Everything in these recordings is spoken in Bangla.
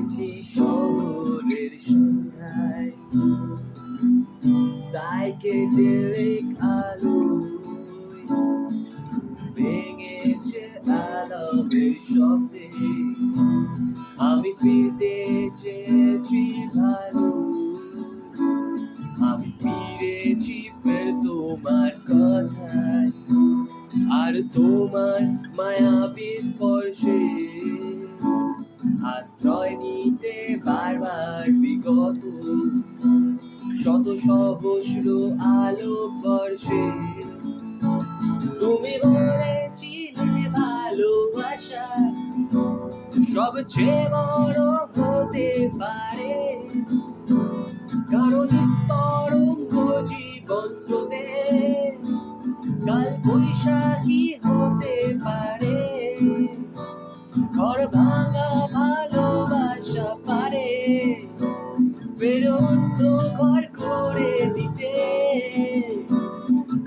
এসেছি শহরের সন্ধ্যায়, সাইকেডেলিক আলোয় ভেঙেছে অ্যালার্মের শব্দে। আমি ফিরতে চেয়েছি ভালো, আমি ফিরেছি ফের তোমার কথায়, আর তোমার মায়াবী স্পর্শে আশ্রয় নিতে বারবার বিগত শত সহস্র আলোকবর্ষে। তুমি বলেছিলে ভালোবাসা সবচেয়ে বড় হতে পারে, কারণ স্তরঙ্গ জীবন স্রোতে কাল বৈশাখী হতে পারে। ঘর ভাঙা ভালোবাসা পারে ফের অন্য ঘর করে দিতে,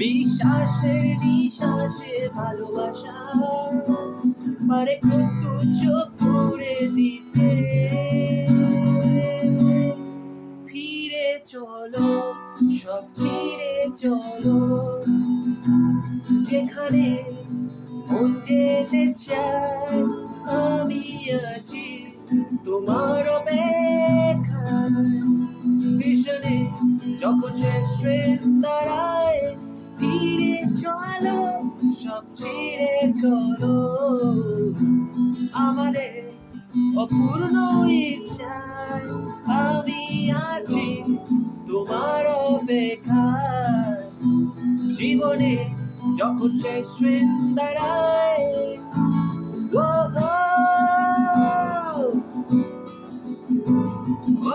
বিশ্বাসে নিঃশ্বাসে ভালোবাসা পারে তুচ্ছ করে দিতে। ফিরে চলো, সব ছিঁড়ে চলো, যেখানে মন যেতে চায়। আমি আছি তোমার অপেক্ষায়, স্টেশনে যখন শেষ ট্রেন দাঁড়ায়। ফিরে চলো, সব ছিঁড়ে চলো, আমাদের অপূর্ণ ইচ্ছায়। আমি আছি তোমার অপেক্ষায়, জীবনে যখন শেষ ট্রেন দাঁড়ায়।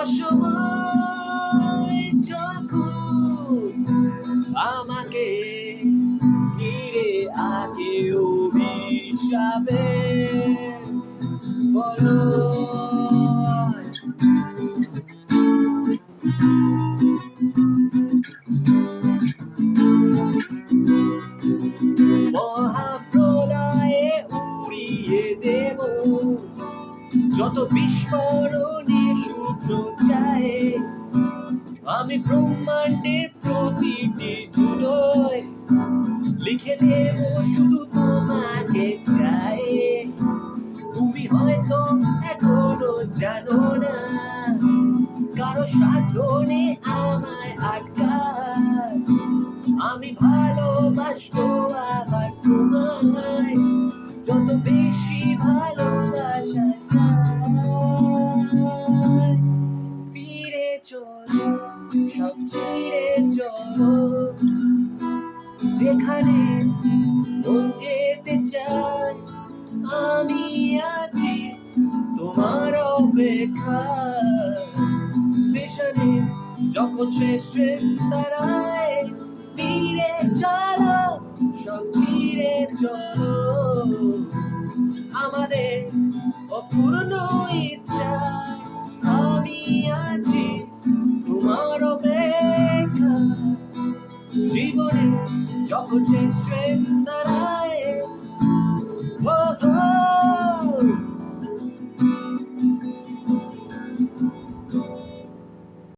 অসময় যখন আমাকে ঘিরে আগে অভিশাপে বলো, মহাপ্রলয়ে উড়িয়ে দেব যত বিস্ফোরণে শুকনো চায়। আমি ব্রহ্মাণ্ডের প্রতিটি ধুলোয় লিখে দেব শুধু তোমাকে চাই। তুমি হয়তো এখনো জানো না, কারো সাধনে আমায় আটকায়। আমি ভালোবাসবো আবার তোমায়, যত বেশি ভালোবাসা চাই। ফিরে চলো, সব ছিঁড়ে চলো, যেখানে মন যেতে চায়। আমি আছি তোমার অপেক্ষায়, স্টেশনে যখন শেষ ট্রেন দাঁড়ায়। ফিরে চলো, সব ছিঁড়ে চলো, আমাদের অপূর্ণ ইচ্ছায়। আমি আছি তোমার অপেক্ষায়, জীবনে যখন শেষ ট্রেন দাঁড়ায়।